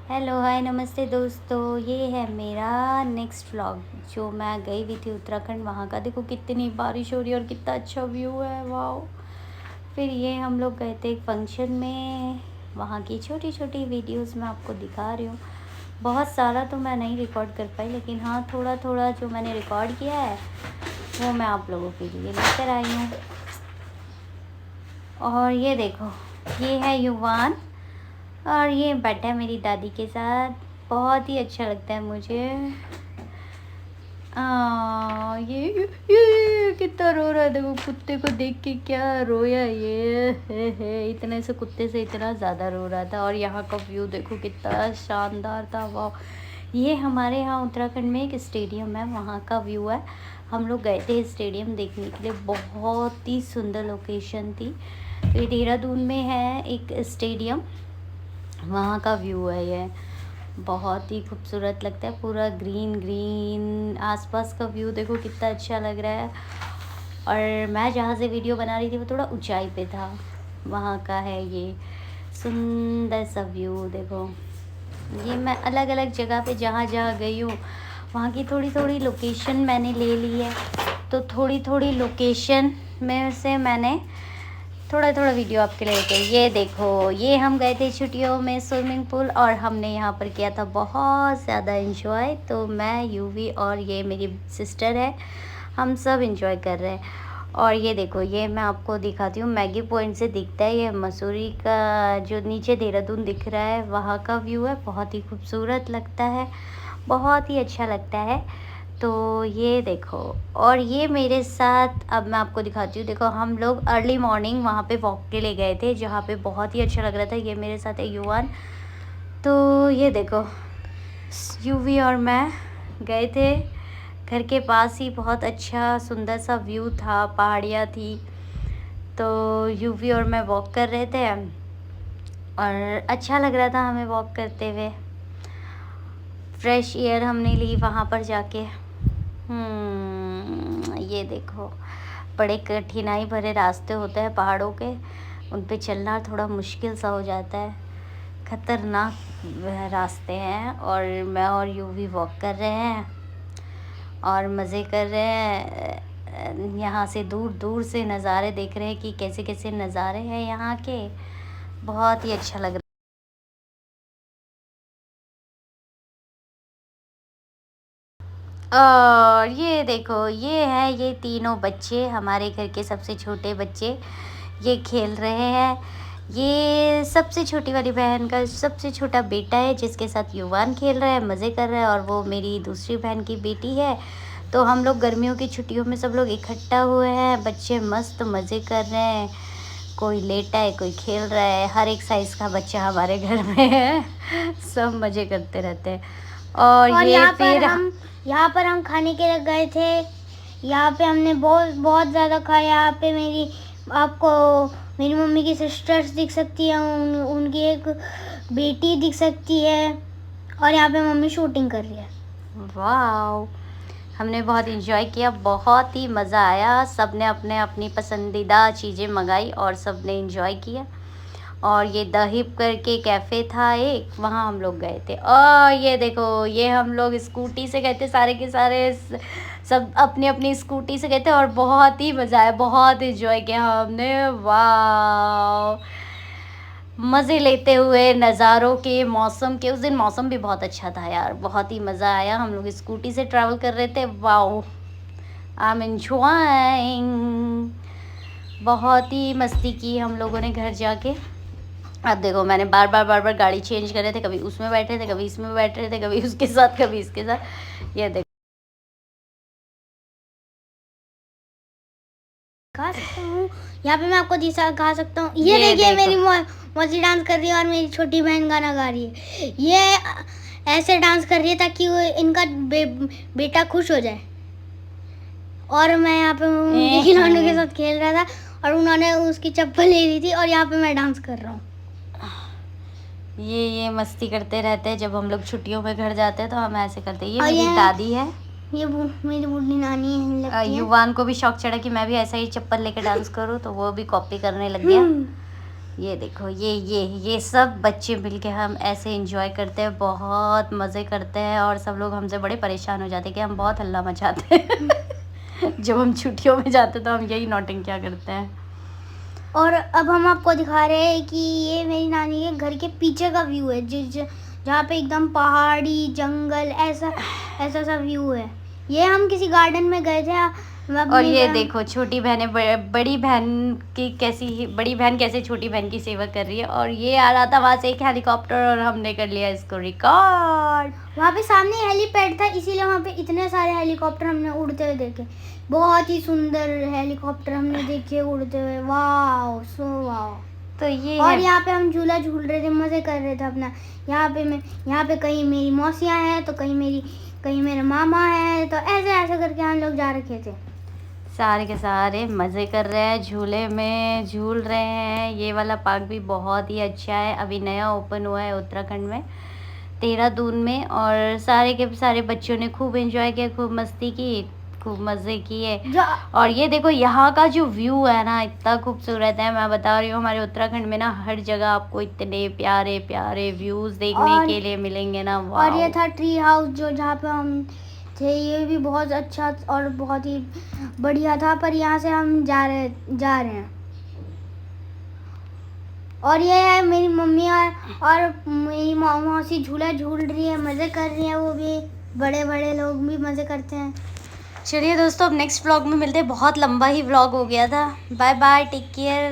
Hello hi नमस्ते दोस्तों, ये है मेरा नेक्स्ट व्लॉग। जो मैं गई हुई थी उत्तराखंड, वहाँ का देखो कितनी बारिश हो रही है और कितना अच्छा व्यू है, वाओ। फिर ये हम लोग गए थे एक फंक्शन में, वहाँ की छोटी छोटी वीडियोस मैं आपको दिखा रही हूँ। बहुत सारा तो मैं नहीं रिकॉर्ड कर पाई, लेकिन हाँ थोड़ा थोड़ा जो मैंने रिकॉर्ड किया है वो मैं आप लोगों के लिए लेकर आई हूँ। और ये देखो, ये है युवान और ये बैठा है मेरी दादी के साथ। बहुत ही अच्छा लगता है मुझे। ये कितना रो रहा है, देखो कुत्ते को देख के क्या रोया ये है। इतने से कुत्ते से इतना ज़्यादा रो रहा था। और यहाँ का व्यू देखो कितना शानदार था, वाह। ये हमारे यहाँ उत्तराखंड में एक स्टेडियम है, वहाँ का व्यू है। हम लोग गए थे स्टेडियम देखने के लिए, बहुत ही सुंदर लोकेशन थी। ये देहरादून में है एक स्टेडियम, वहाँ का व्यू है ये। बहुत ही खूबसूरत लगता है, पूरा ग्रीन ग्रीन। आसपास का व्यू देखो कितना अच्छा लग रहा है। और मैं जहाँ से वीडियो बना रही थी वो थोड़ा ऊंचाई पे था, वहाँ का है ये सुंदर सा व्यू। देखो ये मैं अलग अलग जगह पे जहाँ जहाँ गई हूँ वहाँ की थोड़ी थोड़ी लोकेशन मैंने ले ली है। तो थोड़ी थोड़ी लोकेशन में से मैंने थोड़ा थोड़ा वीडियो आपके लिए लेके। ये देखो, ये हम गए थे छुट्टियों में स्विमिंग पूल और हमने यहाँ पर किया था बहुत ज़्यादा एंजॉय। तो मैं, यूवी और ये मेरी सिस्टर है, हम सब एंजॉय कर रहे हैं। और ये देखो, ये मैं आपको दिखाती हूँ, मैगी पॉइंट से दिखता है ये मसूरी का, जो नीचे देहरादून दिख रहा है वहाँ का व्यू है। बहुत ही खूबसूरत लगता है, बहुत ही अच्छा लगता है। तो ये देखो, और ये मेरे साथ अब मैं आपको दिखाती हूँ। देखो हम लोग अर्ली मॉर्निंग वहाँ पे वॉक के लिए गए थे, जहाँ पे बहुत ही अच्छा लग रहा था। ये मेरे साथ है युवान। तो ये देखो, यूवी और मैं गए थे, घर के पास ही बहुत अच्छा सुंदर सा व्यू था, पहाड़ियाँ थी। तो यूवी और मैं वॉक कर रहे थे और अच्छा लग रहा था हमें वॉक करते हुए। फ्रेश एयर हमने ली वहाँ पर जाके। ये देखो, बड़े कठिनाई भरे रास्ते होते हैं पहाड़ों के, उन पे चलना थोड़ा मुश्किल सा हो जाता है, खतरनाक रास्ते हैं। और मैं और यूवी वॉक कर रहे हैं और मज़े कर रहे हैं। यहाँ से दूर दूर से नज़ारे देख रहे हैं कि कैसे कैसे नज़ारे हैं यहाँ के, बहुत ही अच्छा लग रहा है। और ये देखो, ये है, ये तीनों बच्चे हमारे घर के सबसे छोटे बच्चे, ये खेल रहे हैं। ये सबसे छोटी वाली बहन का सबसे छोटा बेटा है, जिसके साथ युवान खेल रहा है, मज़े कर रहा है। और वो मेरी दूसरी बहन की बेटी है। तो हम लोग गर्मियों की छुट्टियों में सब लोग इकट्ठा हुए हैं, बच्चे मस्त मज़े कर रहे हैं। कोई लेटा है, कोई खेल रहा है, हर एक साइज़ का बच्चा हमारे घर में है। सब मज़े करते रहते हैं। और ये फिर यहाँ पर हम खाने के लिए गए थे। यहाँ पे हमने बहुत बहुत ज़्यादा खाया। यहाँ पे आपको मेरी मम्मी की सिस्टर्स दिख सकती है, उनकी एक बेटी दिख सकती है। और यहाँ पे मम्मी शूटिंग कर रही है। वाओ, हमने बहुत इंजॉय किया, बहुत ही मज़ा आया। सब ने अपने अपनी पसंदीदा चीज़ें मंगाई और सब ने इंजॉय किया। और ये द हिप करके कैफ़े था एक, वहाँ हम लोग गए थे। और ये देखो, ये हम लोग स्कूटी से गए थे, सारे के सारे सब अपनी अपनी स्कूटी से गए थे और बहुत ही मज़ा आया, बहुत इंजॉय किया हमने। वाह, मज़े लेते हुए नज़ारों के, मौसम के। उस दिन मौसम भी बहुत अच्छा था यार, बहुत ही मज़ा आया। हम लोग स्कूटी से ट्रैवल कर रहे थे, वाओ, आई एम एंजॉइंग। बहुत ही मस्ती की हम लोगों ने घर जाके। अब देखो, मैंने बार बार गाड़ी चेंज कर रहे थे, कभी उसमें बैठे थे, कभी इसमें बैठ रहे थे, कभी उसके साथ, कभी इसके साथ। ये देखो, खा सकता हूँ। यहाँ पे मैं आपको दिखा सकता हूँ। ये ये देखिए, देखो। मेरी मौसी डांस कर रही है और मेरी छोटी बहन गाना गा रही है। ये ऐसे डांस कर रही है ताकि वो इनका बेटा खुश हो जाए। और मैं यहाँ पे उनके खिलौनों के साथ खेल रहा था और उन्होंने उसकी चप्पल ले ली थी और यहाँ पे मैं डांस कर रहा हूँ। ये मस्ती करते रहते हैं। जब हम लोग छुट्टियों में घर जाते हैं तो हम ऐसे करते हैं। ये मेरी दादी है, ये मेरी बूढ़ी नानी लगती है। युवान को भी शौक चढ़ा कि मैं भी ऐसा ही चप्पल लेके डांस करूँ, तो वो भी कॉपी करने लग गया। ये देखो, ये सब बच्चे मिलके हम ऐसे एंजॉय करते हैं, बहुत मज़े करते हैं और सब लोग हमसे बड़े परेशान हो जाते हैं कि हम बहुत हल्ला मचाते हैं। जब हम छुट्टियों में जाते तो हम यही नौटंकियाँ करते हैं। और अब हम आपको दिखा रहे हैं कि ये मेरी नानी के घर के पीछे का व्यू है, जहाँ पे एकदम पहाड़ी जंगल ऐसा ऐसा सा व्यू है। ये हम किसी गार्डन में गए थे और ये देखो छोटी बहनें बड़ी बहन कैसे छोटी बहन की सेवा कर रही है। और ये आ रहा था वहाँ से एक हेलीकॉप्टर और हमने कर लिया इसको रिकॉर्ड। वहाँ पे सामने हेलीपैड था, इसीलिए वहाँ पे इतने सारे हेलीकॉप्टर हमने उड़ते हुए देखे। बहुत ही सुंदर हेलीकॉप्टर हमने देखे उड़ते हुए। वाह सो वाह। तो ये और यहाँ पे हम झूला झूल रहे थे, मज़े कर रहे थे अपना। यहाँ पे कहीं मेरी मौसियाँ हैं तो कहीं मेरे मामा है, तो ऐसे ऐसे करके हम लोग जा रखे थे। सारे के सारे मज़े कर रहे हैं, झूले में झूल रहे हैं। ये वाला पार्क भी बहुत ही अच्छा है, अभी नया ओपन हुआ है उत्तराखंड में, देहरादून में। और सारे के सारे बच्चों ने खूब एंजॉय किया, खूब मस्ती की, खूब मज़े किए। और ये देखो यहाँ का जो व्यू है ना, इतना खूबसूरत है। मैं बता रही हूँ, हमारे उत्तराखंड में ना हर जगह आपको इतने प्यारे प्यारे व्यूज़ देखने के लिए मिलेंगे ना। और ये था ट्री हाउस जहाँ पे हम थे, ये भी बहुत अच्छा और बहुत ही बढ़िया था। पर यहाँ से हम जा रहे हैं। और ये है मेरी मम्मी और मेरी मौसी झूला झूल रही है, मज़े कर रही है। वो भी बड़े लोग भी मज़े करते हैं। चलिए दोस्तों, अब नेक्स्ट व्लॉग में मिलते हैं। बहुत लंबा ही व्लॉग हो गया था। Bye bye, take care.